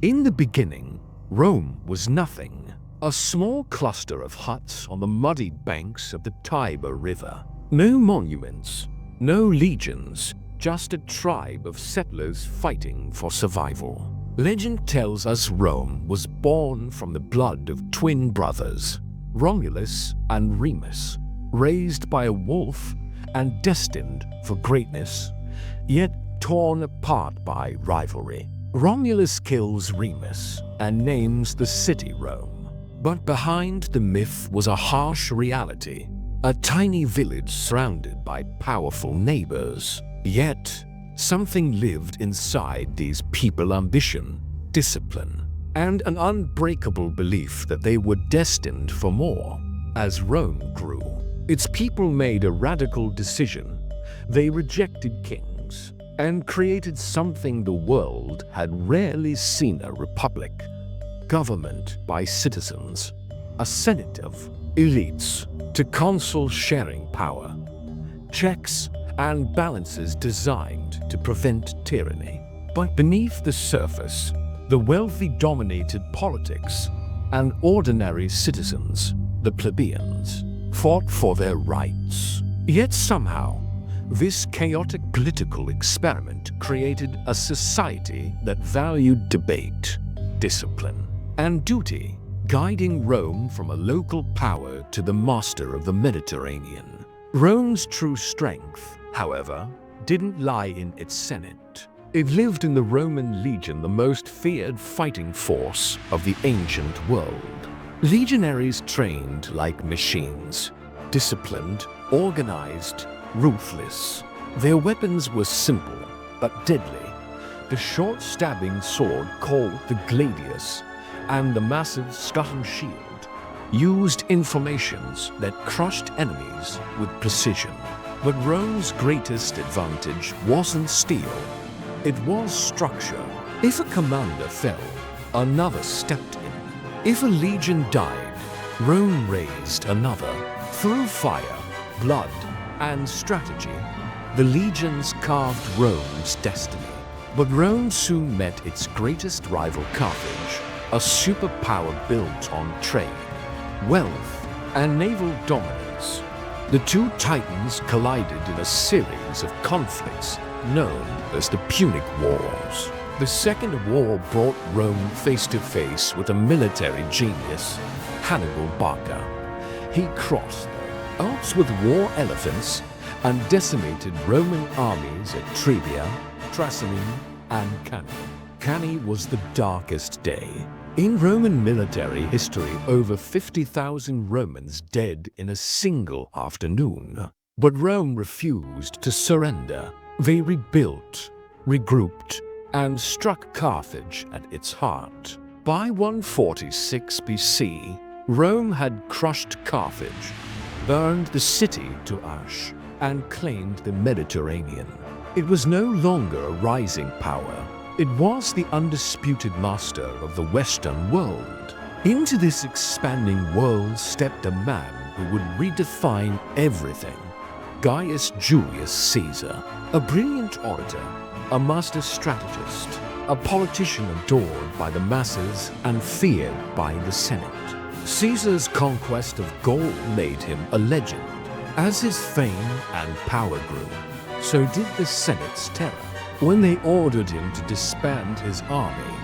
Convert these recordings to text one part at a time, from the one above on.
In the beginning, Rome was nothing, a small cluster of huts on the muddy banks of the Tiber River. No monuments, no legions, just a tribe of settlers fighting for survival. Legend tells us Rome was born from the blood of twin brothers, Romulus and Remus, raised by a wolf and destined for greatness, yet torn apart by rivalry. Romulus kills Remus and names the city Rome. But behind the myth was a harsh reality, a tiny village surrounded by powerful neighbors. Yet, something lived inside these people: ambition, discipline, and an unbreakable belief that they were destined for more. As Rome grew, its people made a radical decision. They rejected kings and created something the world had rarely seen: a republic. Government by citizens, a senate of elites to consuls sharing power, checks and balances designed to prevent tyranny. But beneath the surface, the wealthy dominated politics, and ordinary citizens, the plebeians, fought for their rights. Yet somehow, this chaotic political experiment created a society that valued debate, discipline, and duty, guiding Rome from a local power to the master of the Mediterranean. Rome's true strength, however, didn't lie in its senate. It lived in the Roman legion, the most feared fighting force of the ancient world. Legionaries trained like machines, disciplined, organized, ruthless. Their weapons were simple but deadly: the short stabbing sword called the gladius and the massive scuttle shield used informations that crushed enemies with precision. But Rome's greatest advantage wasn't steel, it was structure. If a commander fell, another stepped in. If a legion died, Rome raised another. Through fire, blood, and strategy, the legions carved Rome's destiny. But Rome soon met its greatest rival, Carthage, a superpower built on trade, wealth, and naval dominance. The two titans collided in a series of conflicts known as the Punic Wars. The Second War brought Rome face to face with a military genius, Hannibal Barca. He crossed the Alps with war elephants and decimated Roman armies at Trebia, Trasimene, and Cannae. Cannae was the darkest day. In Roman military history, over 50,000 Romans dead in a single afternoon. But Rome refused to surrender. They rebuilt, regrouped, and struck Carthage at its heart. By 146 BC, Rome had crushed Carthage, burned the city to ash, and claimed the Mediterranean. It was no longer a rising power. It was the undisputed master of the Western world. Into this expanding world stepped a man who would redefine everything: Gaius Julius Caesar, a brilliant orator, a master strategist, a politician adored by the masses and feared by the Senate. Caesar's conquest of Gaul made him a legend. As his fame and power grew, so did the Senate's terror. When they ordered him to disband his army,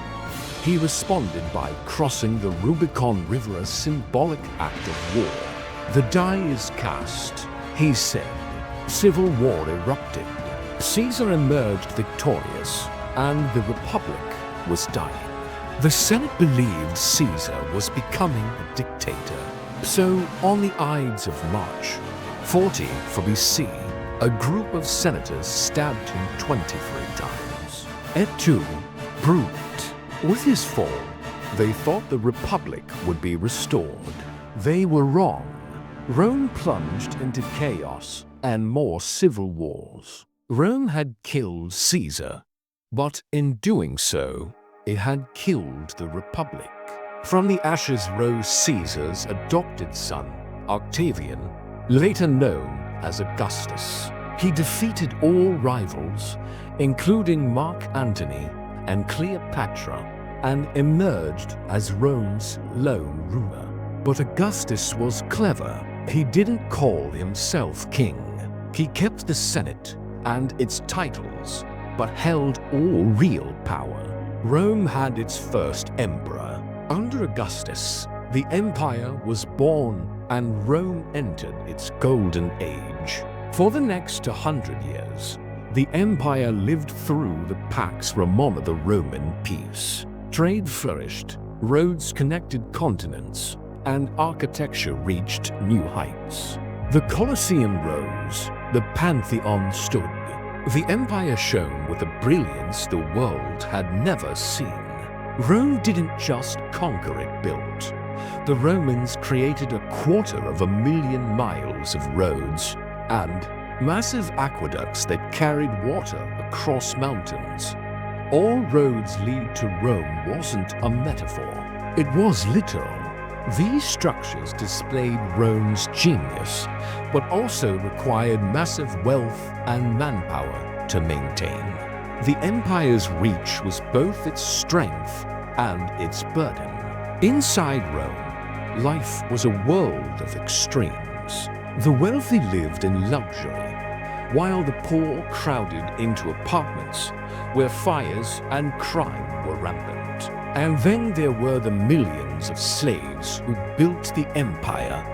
he responded by crossing the Rubicon River, a symbolic act of war. The die is cast, he said. Civil war erupted. Caesar emerged victorious, and the Republic was dying. The Senate believed Caesar was becoming a dictator. So, on the Ides of March, 40 for BC, a group of senators stabbed him 23 times. Et tu, Brute. With his fall, they thought the Republic would be restored. They were wrong. Rome plunged into chaos and more civil wars. Rome had killed Caesar, but in doing so, it had killed the Republic. From the ashes rose Caesar's adopted son, Octavian, later known as Augustus. He defeated all rivals, including Mark Antony and Cleopatra, and emerged as Rome's lone ruler. But Augustus was clever. He didn't call himself king. He kept the Senate and its titles, but held all real power. Rome had its first emperor. Under Augustus, the empire was born and Rome entered its golden age. For the next 100 years, the empire lived through the Pax Romana, the Roman peace. Trade flourished, roads connected continents, and architecture reached new heights. The Colosseum rose, the Pantheon stood. The empire shone with a brilliance the world had never seen. Rome didn't just conquer, it built. The Romans created 250,000 miles of roads and massive aqueducts that carried water across mountains. All roads lead to Rome wasn't a metaphor, it was literal. These structures displayed Rome's genius, but also required massive wealth and manpower to maintain. The empire's reach was both its strength and its burden. Inside Rome, life was a world of extremes. The wealthy lived in luxury, while the poor crowded into apartments where fires and crime were rampant. And then there were the millions of slaves who built the empire,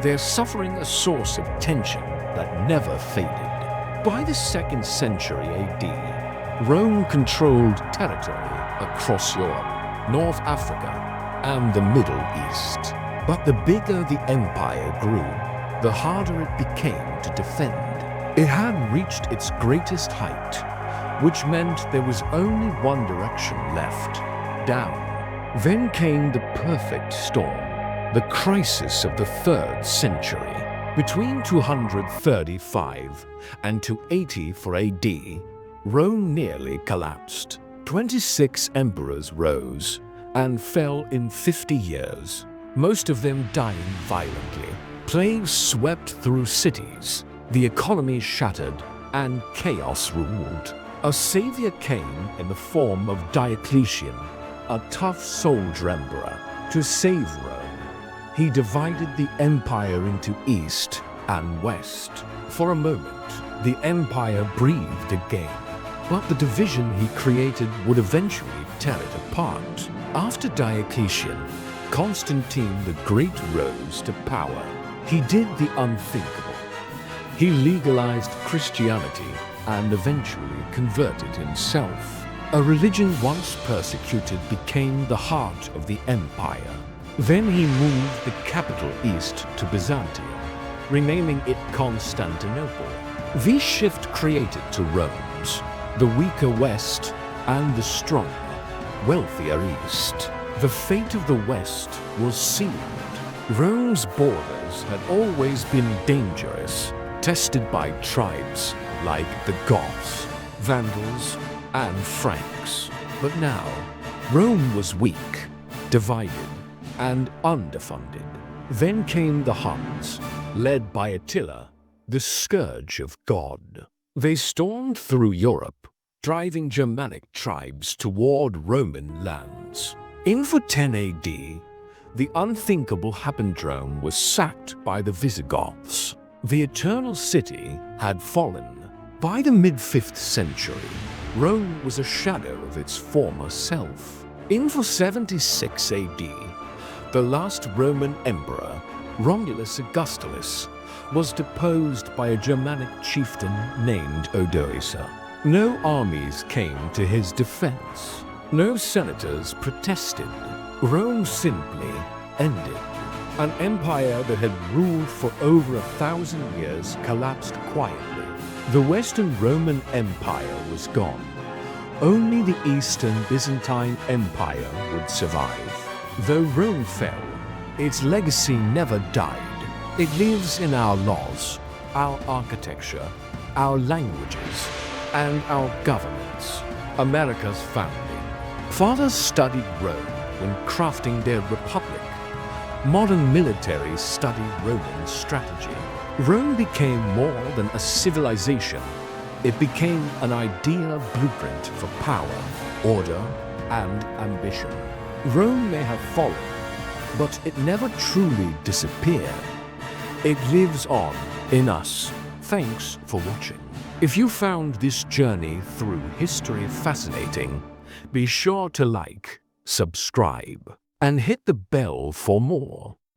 their suffering a source of tension that never faded. By the 2nd century AD, Rome controlled territory across Europe, North Africa, and the Middle East. But the bigger the empire grew, the harder it became to defend. It had reached its greatest height, which meant there was only one direction left: down. Then came the perfect storm, the crisis of the 3rd century. Between 235 and 284 AD, Rome nearly collapsed. 26 emperors rose and fell in 50 years, most of them dying violently. Plagues swept through cities, the economy shattered, and chaos ruled. A savior came in the form of Diocletian, a tough soldier emperor, to save Rome. He divided the empire into East and West. For a moment, the empire breathed again, but the division he created would eventually tear it apart. After Diocletian, Constantine the Great rose to power. He did the unthinkable. He legalized Christianity and eventually converted himself. A religion once persecuted became the heart of the empire. Then he moved the capital east to Byzantium, renaming it Constantinople. This shift created two Romes, the weaker west and the stronger, wealthier east. The fate of the west was sealed. Rome's borders had always been dangerous, tested by tribes like the Goths, Vandals, and Franks. But now, Rome was weak, divided, and underfunded. Then came the Huns, led by Attila, the scourge of God. They stormed through Europe, driving Germanic tribes toward Roman lands. In 410 AD, the unthinkable happened. Rome was sacked by the Visigoths. The Eternal City had fallen. By the mid-5th century, Rome was a shadow of its former self. In 476 AD, the last Roman emperor, Romulus Augustus, was deposed by a Germanic chieftain named Odoacer. No armies came to his defense. No senators protested. Rome simply ended. An empire that had ruled for over 1,000 years collapsed quietly. The Western Roman Empire was gone. Only the Eastern Byzantine Empire would survive. Though Rome fell, its legacy never died. It lives in our laws, our architecture, our languages, and our governments. America's founding. Fathers studied Rome when crafting their republic. Modern militaries study Roman strategy. Rome became more than a civilization. It became an ideal blueprint for power, order, and ambition. Rome may have fallen, but it never truly disappeared. It lives on in us. Thanks for watching. If you found this journey through history fascinating, be sure to like, subscribe, and hit the bell for more.